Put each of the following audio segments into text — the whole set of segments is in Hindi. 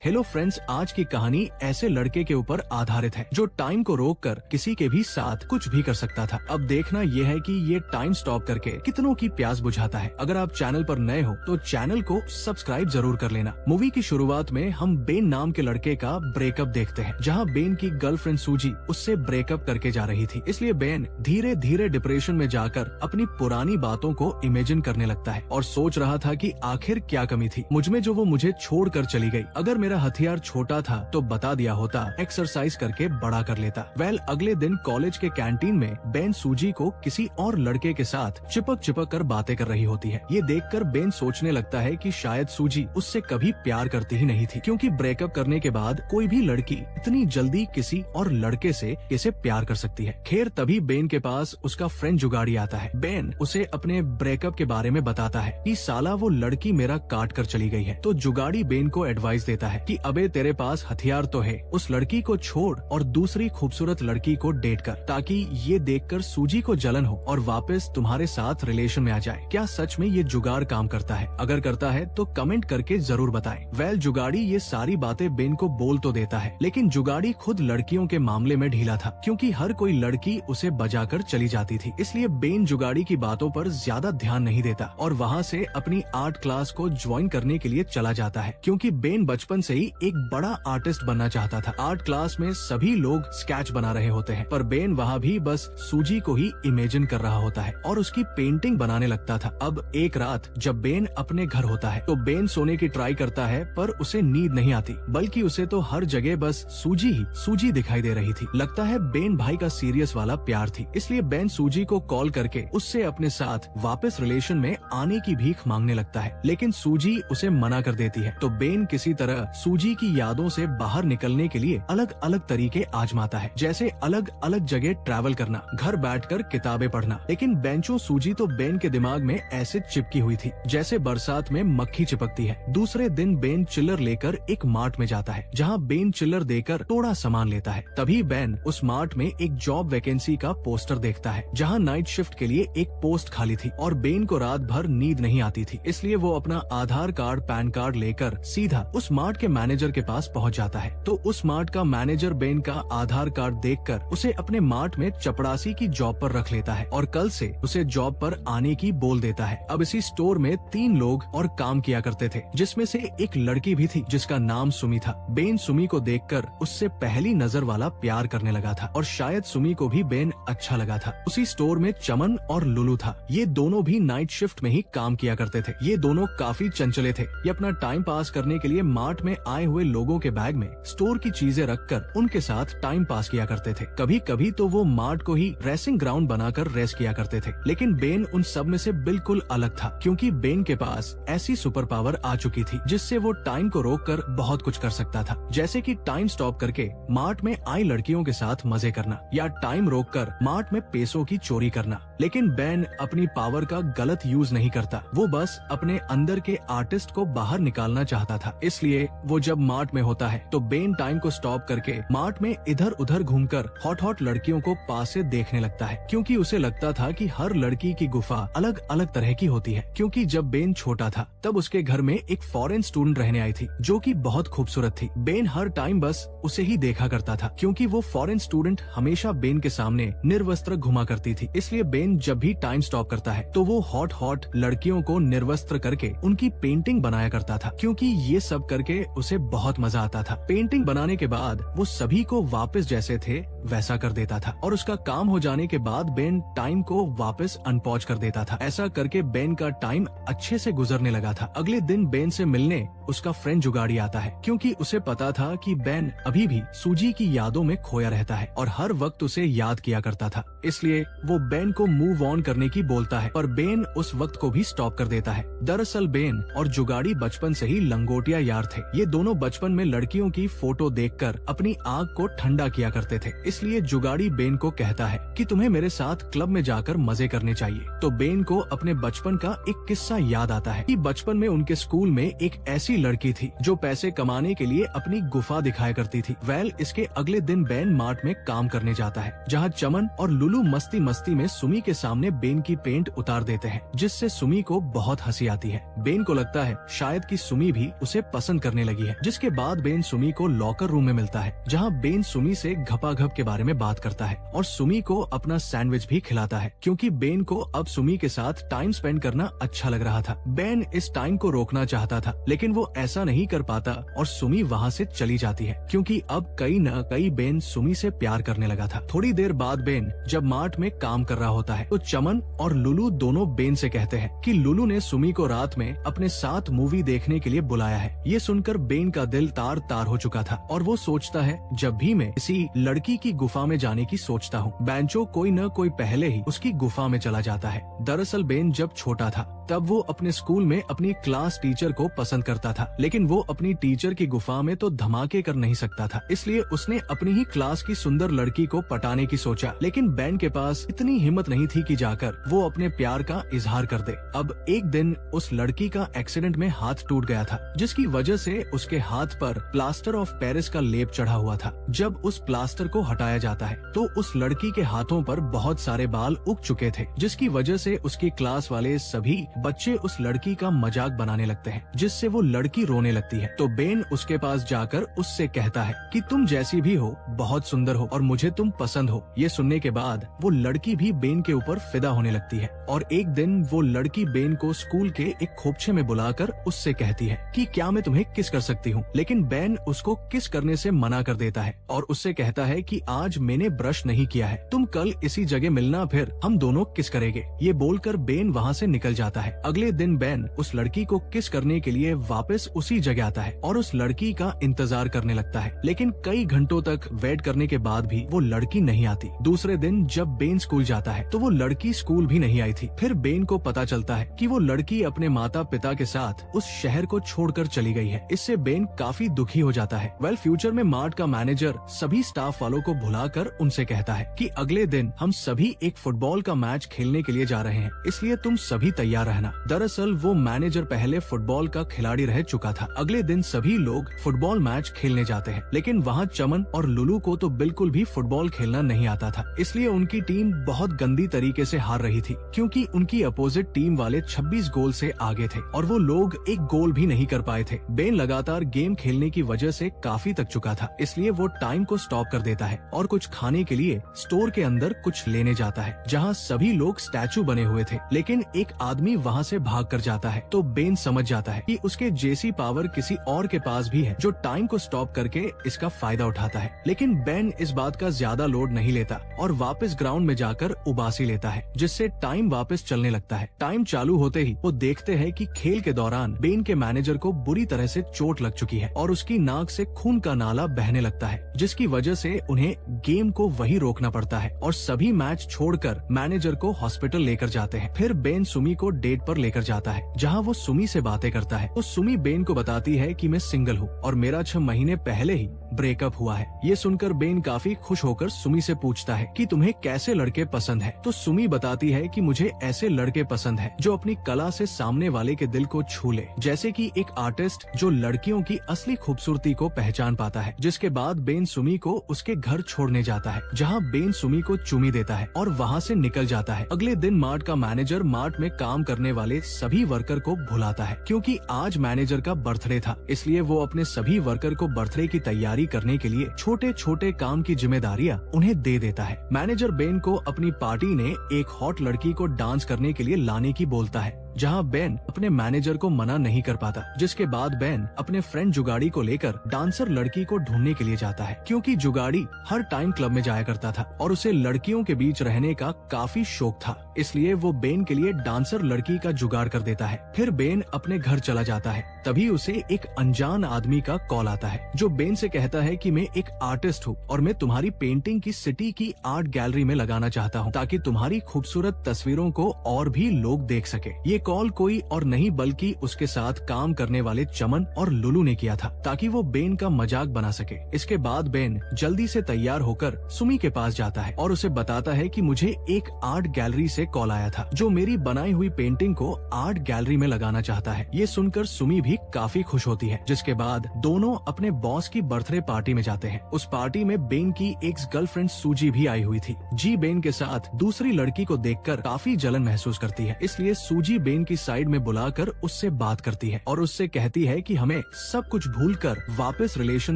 हेलो फ्रेंड्स, आज की कहानी ऐसे लड़के के ऊपर आधारित है जो टाइम को रोककर किसी के भी साथ कुछ भी कर सकता था। अब देखना यह है कि ये टाइम स्टॉप करके कितनों की प्यास बुझाता है। अगर आप चैनल पर नए हो तो चैनल को सब्सक्राइब जरूर कर लेना। मूवी की शुरुआत में हम बेन नाम के लड़के का ब्रेकअप देखते हैं, जहाँ बेन की गर्लफ्रेंड सूजी उससे ब्रेकअप करके जा रही थी। इसलिए बेन धीरे धीरे डिप्रेशन में जाकर अपनी पुरानी बातों को इमेजिन करने लगता है और सोच रहा था कि आखिर क्या कमी थी मुझमें जो वो मुझे छोड़ कर चली गई। अगर मेरा हथियार छोटा था तो बता दिया होता, एक्सरसाइज करके बड़ा कर लेता। अगले दिन कॉलेज के कैंटीन में बेन सूजी को किसी और लड़के के साथ चिपक कर बातें कर रही होती है। ये देखकर बेन सोचने लगता है कि शायद सूजी उससे कभी प्यार करती ही नहीं थी, क्योंकि ब्रेकअप करने के बाद कोई भी लड़की इतनी जल्दी किसी और लड़के से कैसे प्यार कर सकती है। खैर तभी बेन के पास उसका फ्रेंड जुगाड़ी आता है। बेन उसे अपने ब्रेकअप के बारे में बताता है कि साला वो लड़की मेरा काट कर चली गई है। तो जुगाड़ी बेन को एडवाइस देता है कि अबे तेरे पास हथियार तो है, उस लड़की को छोड़ और दूसरी खूबसूरत लड़की को डेट कर, ताकि ये देखकर सूजी को जलन हो और वापस तुम्हारे साथ रिलेशन में आ जाए। क्या सच में ये जुगाड़ काम करता है? अगर करता है तो कमेंट करके जरूर बताएं। जुगाड़ी ये सारी बातें बेन को बोल तो देता है, लेकिन जुगाड़ी खुद लड़कियों के मामले में ढीला था, क्योंकि हर कोई लड़की उसे बजाकर चली जाती थी। इसलिए बेन जुगाड़ी की बातों पर ज्यादा ध्यान नहीं देता और वहाँ से अपनी आर्ट क्लास को ज्वाइन करने के लिए चला जाता है, क्योंकि बेन बचपन से ही एक बड़ा आर्टिस्ट बनना चाहता था। आर्ट क्लास में सभी लोग स्केच बना रहे होते हैं, पर बेन वहाँ भी बस सूजी को ही इमेजिन कर रहा होता है और उसकी पेंटिंग बनाने लगता था। अब एक रात जब बेन अपने घर होता है तो बेन सोने की ट्राई करता है, पर उसे नींद नहीं आती, बल्कि उसे तो हर जगह बस सूजी ही सूजी दिखाई दे रही थी। लगता है बेन भाई का सीरियस वाला प्यार थी। इसलिए बेन सूजी को कॉल करके उससे अपने साथ वापस रिलेशन में आने की भीख मांगने लगता है, लेकिन सूजी उसे मना कर देती है। तो बेन किसी तरह सूजी की यादों से बाहर निकलने के लिए अलग अलग तरीके आजमाता है, जैसे अलग अलग जगह ट्रैवल करना, घर बैठकर किताबें पढ़ना। लेकिन बेंचो सूजी तो बेन के दिमाग में ऐसे चिपकी हुई थी जैसे बरसात में मक्खी चिपकती है। दूसरे दिन बेन चिल्लर लेकर एक मार्ट में जाता है, जहाँ बेन चिल्लर देकर थोड़ा सामान लेता है। तभी बेन उस मार्ट में एक जॉब वैकेंसी का पोस्टर देखता है, जहाँ नाइट शिफ्ट के लिए एक पोस्ट खाली थी और बेन को रात भर नींद नहीं आती थी। इसलिए वो अपना आधार कार्ड पैन कार्ड लेकर सीधा उस मार्ट के मैनेजर के पास पहुंच जाता है। तो उस मार्ट का मैनेजर बेन का आधार कार्ड देखकर उसे अपने मार्ट में चपड़ासी की जॉब पर रख लेता है और कल से उसे जॉब पर आने की बोल देता है। अब इसी स्टोर में 3 लोग और काम किया करते थे, जिसमें से एक लड़की भी थी जिसका नाम सुमी था। बेन सुमी को देखकर उससे पहली नजर वाला प्यार करने लगा था और शायद सुमी को भी बेन अच्छा लगा था। उसी स्टोर में चमन और लुलू था। ये दोनों भी नाइट शिफ्ट में ही काम किया करते थे। ये दोनों काफी चंचले थे। ये अपना टाइम पास करने के लिए मार्ट में आए हुए लोगों के बैग में स्टोर की चीजें रखकर उनके साथ टाइम पास किया करते थे। कभी कभी तो वो मार्ट को ही रेसिंग ग्राउंड बनाकर रेस किया करते थे। लेकिन बेन उन सब में से बिल्कुल अलग था, क्योंकि बेन के पास ऐसी सुपर पावर आ चुकी थी जिससे वो टाइम को रोककर बहुत कुछ कर सकता था, जैसे कि टाइम स्टॉप करके मार्ट में आई लड़कियों के साथ मजे करना या टाइम रोककर मार्ट में पैसों की चोरी करना। लेकिन बेन अपनी पावर का गलत यूज नहीं करता, वो बस अपने अंदर के आर्टिस्ट को बाहर निकालना चाहता था। इसलिए वो जब मार्ट में होता है तो बेन टाइम को स्टॉप करके मार्ट में इधर उधर घूमकर हॉट लड़कियों को पास से देखने लगता है, क्योंकि उसे लगता था कि हर लड़की की गुफा अलग अलग तरह की होती है। क्योंकि जब बेन छोटा था तब उसके घर में एक फॉरेन स्टूडेंट रहने आई थी जो कि बहुत खूबसूरत थी। बेन हर टाइम बस उसे ही देखा करता था, क्योंकि वो फॉरेन स्टूडेंट हमेशा बेन के सामने निर्वस्त्र घुमा करती थी। इसलिए बेन जब भी टाइम स्टॉप करता है तो वो हॉट लड़कियों को निर्वस्त्र करके उनकी पेंटिंग बनाया करता था, क्योंकि ये सब करके उसे बहुत मजा आता था। पेंटिंग बनाने के बाद वो सभी को वापस जैसे थे वैसा कर देता था और उसका काम हो जाने के बाद बेन टाइम को वापस अनपॉज कर देता था। ऐसा करके बेन का टाइम अच्छे से गुजरने लगा था। अगले दिन बेन से मिलने उसका फ्रेंड जुगाड़ी आता है, क्योंकि उसे पता था कि बेन अभी भी सूजी की यादों में खोया रहता है और हर वक्त उसे याद किया करता था। इसलिए वो बेन को मूव ऑन करने की बोलता है, पर बेन उस वक्त को भी स्टॉप कर देता है। दरअसल बेन और जुगाड़ी बचपन से ही लंगोटिया यार थे। ये दोनों बचपन में लड़कियों की फोटो देखकर अपनी आग को ठंडा किया करते थे। इसलिए जुगाड़ी बेन को कहता है कि तुम्हें मेरे साथ क्लब में जाकर मजे करने चाहिए। तो बेन को अपने बचपन का एक किस्सा याद आता है कि बचपन में उनके स्कूल में एक ऐसी लड़की थी जो पैसे कमाने के लिए अपनी गुफा दिखाया करती थी। इसके अगले दिन बेन मार्ट में काम करने जाता है, जहाँ चमन और लुलू मस्ती मस्ती में सुमी के सामने बेन की पेंट उतार देते हैं, जिससे सुमी को बहुत हंसी आती है। बेन को लगता है शायद कि सुमी भी उसे पसंद करने लगी है। जिसके बाद बेन सुमी को लॉकर रूम में मिलता है, जहाँ बेन सुमी से घपाघप के बारे में बात करता है और सुमी को अपना सैंडविच भी खिलाता है, क्योंकि बेन को अब सुमी के साथ टाइम स्पेंड करना अच्छा लग रहा था। बेन इस टाइम को रोकना चाहता था, लेकिन वो ऐसा नहीं कर पाता और सुमी वहाँ से चली जाती है, क्योंकि अब कई न कई बेन सुमी से प्यार करने लगा था। थोड़ी देर बाद बेन जब मार्ट में काम कर रहा होता है तो चमन और लुलू दोनों बेन से कहते हैं कि लुलू ने सुमी को रात में अपने साथ मूवी देखने के लिए बुलाया है। ये सुनकर बेन का दिल तार तार हो चुका था और वो सोचता है, जब भी मैं किसी लड़की की गुफा में जाने की सोचता हूँ, बैंचो कोई न कोई पहले ही उसकी गुफा में चला जाता है। दरअसल बेन जब छोटा था तब वो अपने स्कूल में अपनी क्लास टीचर को पसंद करता था, लेकिन वो अपनी टीचर की गुफा में तो धमाके कर नहीं सकता था, इसलिए उसने अपनी ही क्लास की सुंदर लड़की को पटाने की सोचा। लेकिन बेन के पास इतनी हिम्मत नहीं थी कि जाकर वो अपने प्यार का इजहार कर दे। अब एक दिन उस लड़की का एक्सीडेंट में हाथ टूट गया था, जिसकी वजह से उसके हाथ पर प्लास्टर ऑफ पेरिस का लेप चढ़ा हुआ था। जब उस प्लास्टर को हटाया जाता है तो उस लड़की के हाथों पर बहुत सारे बाल उग चुके थे, जिसकी वजह से उसकी क्लास वाले सभी बच्चे उस लड़की का मजाक बनाने लगते हैं, जिससे वो लड़की रोने लगती है। तो बेन उसके पास जाकर उससे कहता है कि तुम जैसी भी हो बहुत सुंदर हो और मुझे तुम पसंद हो। ये सुनने के बाद वो लड़की भी बेन के ऊपर फिदा होने लगती है और एक दिन वो लड़की बेन को स्कूल के एक खोपचे में बुलाकर उससे कहती है कि क्या मैं तुम्हें किस कर सकती हूँ। लेकिन बेन उसको किस करने से मना कर देता है और उससे कहता है कि आज मैंने ब्रश नहीं किया है, तुम कल इसी जगह मिलना, फिर हम दोनों किस करेंगे। ये बोलकर बेन वहाँ से निकल जाता है। अगले दिन बेन उस लड़की को किस करने के लिए वापस उसी जगह आता है और उस लड़की का इंतजार करने लगता है, लेकिन कई घंटों तक वेट करने के बाद भी वो लड़की नहीं आती। दूसरे दिन जब बेन स्कूल जाता है तो वो लड़की स्कूल भी नहीं आई थी। फिर बेन को पता चलता है कि वो लड़की अपने माता पिता के साथ उस शहर को छोड़कर चली गई है। इससे बेन काफी दुखी हो जाता है। फ्यूचर में मार्ट का मैनेजर सभी स्टाफ वालों को भुलाकर उनसे कहता है कि अगले दिन हम सभी एक फुटबॉल का मैच खेलने के लिए जा रहे हैं, इसलिए तुम सभी तैयार रहना। दरअसल वो मैनेजर पहले फुटबॉल का खिलाड़ी रह चुका था। अगले दिन सभी लोग फुटबॉल मैच खेलने जाते हैं, लेकिन वहाँ चमन और लुलू को तो बिल्कुल भी फुटबॉल खेलना नहीं आता था, इसलिए उनकी टीम बहुत गंदी तरीके से हार रही थी, क्योंकि उनकी अपोजिट टीम वाले 26 गोल से आगे थे और वो लोग एक गोल भी नहीं कर पाए थे। बेन लगातार गेम खेलने की वजह से काफी थक चुका था, इसलिए वो टाइम को स्टॉप कर देता है और कुछ खाने के लिए स्टोर के अंदर कुछ लेने जाता है, जहाँ सभी लोग स्टैचू बने हुए थे। लेकिन एक आदमी वहाँ से भाग कर जाता है, तो बेन समझ जाता है कि उसके जैसी पावर किसी और के पास भी है, जो टाइम को स्टॉप करके इसका फायदा उठाता है। लेकिन बेन इस बात का ज्यादा लोड नहीं लेता और वापस ग्राउंड में जाकर उबासी लेता है, जिससे टाइम वापस चलने लगता है। टाइम चालू होते ही वो देखते हैं कि खेल के दौरान बेन के मैनेजर को बुरी तरह से चोट लग चुकी है और उसकी नाक से खून का नाला बहने लगता है, जिसकी वजह से उन्हें गेम को वही रोकना पड़ता है और सभी मैच छोड़कर मैनेजर को हॉस्पिटल लेकर जाते हैं। फिर बेन सुमी को डेट पर लेकर जाता है, जहां वो सुमी से बातें करता है। तो सुमी बेन को बताती है कि मैं सिंगल हूँ और मेरा 6 महीने पहले ही ब्रेकअप हुआ है। ये सुनकर बेन काफी खुश होकर सुमी से पूछता है कि तुम्हें कैसे लड़के पसंद है। तो सुमी बताती है कि मुझे ऐसे लड़के पसंद है जो अपनी कला से सामने वाले के दिल को छू ले, जैसे कि एक आर्टिस्ट जो लड़कियों की असली खूबसूरती को पहचान पाता है। जिसके बाद बेन सुमी को उसके घर छोड़ने जाता है, जहाँ बेन सुमी को चुमी देता है और वहाँ से निकल जाता है। अगले दिन मार्ट का मैनेजर मार्ट में काम करने वाले सभी वर्कर को भुलाता है, क्योंकि आज मैनेजर का बर्थडे था, इसलिए वो अपने सभी वर्कर को बर्थडे की तैयारी करने के लिए छोटे छोटे काम की जिम्मेदारियां उन्हें दे देता है। मैनेजर बेन को अपनी पार्टी ने एक हॉट लड़की को डांस करने के लिए लाने की बोलता है, जहां बेन अपने मैनेजर को मना नहीं कर पाता। जिसके बाद बेन अपने फ्रेंड जुगाड़ी को लेकर डांसर लड़की को ढूंढने के लिए जाता है, क्योंकि जुगाड़ी हर टाइम क्लब में जाया करता था और उसे लड़कियों के बीच रहने का काफी शौक था, इसलिए वो बेन के लिए डांसर लड़की का जुगाड़ कर देता है। फिर बेन अपने घर चला जाता है, तभी उसे एक अनजान आदमी का कॉल आता है, जो बेन से कहता है कि मैं एक आर्टिस्ट हूँ और मैं तुम्हारी पेंटिंग की सिटी की आर्ट गैलरी में लगाना चाहता हूँ, ताकि तुम्हारी खूबसूरत तस्वीरों को और भी लोग देख सके। ये कॉल कोई और नहीं बल्कि उसके साथ काम करने वाले चमन और लुलू ने किया था, ताकि वो बेन का मजाक बना सके। इसके बाद बेन जल्दी से तैयार होकर सुमी के पास जाता है और उसे बताता है कि मुझे एक आर्ट गैलरी से कॉल आया था, जो मेरी बनाई हुई पेंटिंग को आर्ट गैलरी में लगाना चाहता है। ये सुनकर सुमी भी काफी खुश होती है। जिसके बाद दोनों अपने बॉस की बर्थडे पार्टी में जाते हैं। उस पार्टी में बेन की एक्स गर्लफ्रेंड सूजी भी आई हुई थी। जी बेन के साथ दूसरी लड़की को देखकर काफी जलन महसूस करती है, इसलिए सूजी बेन बेन की साइड में बुलाकर उससे बात करती है और उससे कहती है कि हमें सब कुछ भूलकर वापस रिलेशन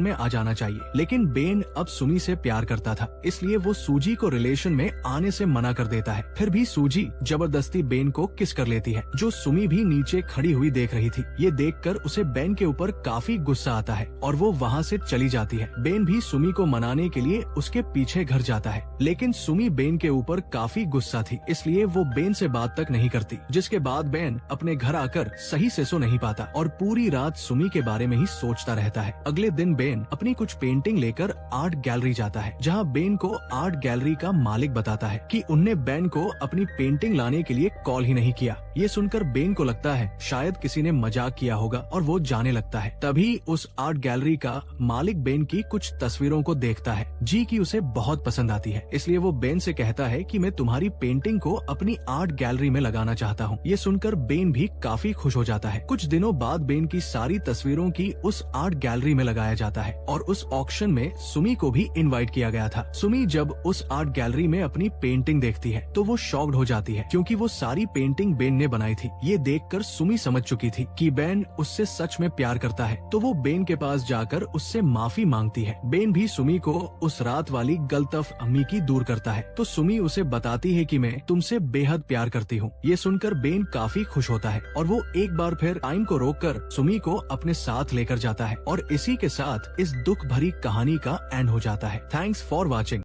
में आ जाना चाहिए। लेकिन बेन अब सुमी से प्यार करता था, इसलिए वो सूजी को रिलेशन में आने से मना कर देता है। फिर भी सूजी जबरदस्ती बेन को किस कर लेती है, जो सुमी भी नीचे खड़ी हुई देख रही थी। ये देखकर उसे बेन के ऊपर काफी गुस्सा आता है और वो वहाँ से चली जाती है। बेन भी सुमी को मनाने के लिए उसके पीछे घर जाता है, लेकिन सुमी बेन के ऊपर काफी गुस्सा थी, इसलिए वो बेन से बात तक नहीं करती। जिसके बाद बेन अपने घर आकर सही से सो नहीं पाता और पूरी रात सुमी के बारे में ही सोचता रहता है। अगले दिन बेन अपनी कुछ पेंटिंग लेकर आर्ट गैलरी जाता है, जहाँ बेन को आर्ट गैलरी का मालिक बताता है कि उनने बेन को अपनी पेंटिंग लाने के लिए कॉल ही नहीं किया। ये सुनकर बेन को लगता है शायद किसी ने मजाक किया होगा और वो जाने लगता है। तभी उस आर्ट गैलरी का मालिक बेन की कुछ तस्वीरों को देखता है जी की उसे बहुत पसंद आती है, इसलिए वो बेन से कहता है कि मैं तुम्हारी पेंटिंग को अपनी आर्ट गैलरी में लगाना चाहता हूँ। ये सुनकर बेन भी काफी खुश हो जाता है। कुछ दिनों बाद बेन की सारी तस्वीरों की उस आर्ट गैलरी में लगाया जाता है और उस ऑक्शन में सुमी को भी इनवाइट किया गया था। सुमी जब उस आर्ट गैलरी में अपनी पेंटिंग देखती है तो वो शॉक्ड हो जाती है, क्योंकि वो सारी पेंटिंग बेन ने बनाई थी। ये देखकर सुमी समझ चुकी थी कि बेन उससे सच में प्यार करता है, तो वो बेन के पास जाकर उससे माफी मांगती है। बेन भी सुमी को उस रात वाली गलतफहमी की दूर करता है, तो सुमी उसे बताती है कि मैं तुमसे बेहद प्यार करती हूँ। ये सुनकर बेन काफी खुश होता है और वो एक बार फिर टाइम को रोककर सुमी को अपने साथ लेकर जाता है और इसी के साथ इस दुख भरी कहानी का एंड हो जाता है। Thanks for watching.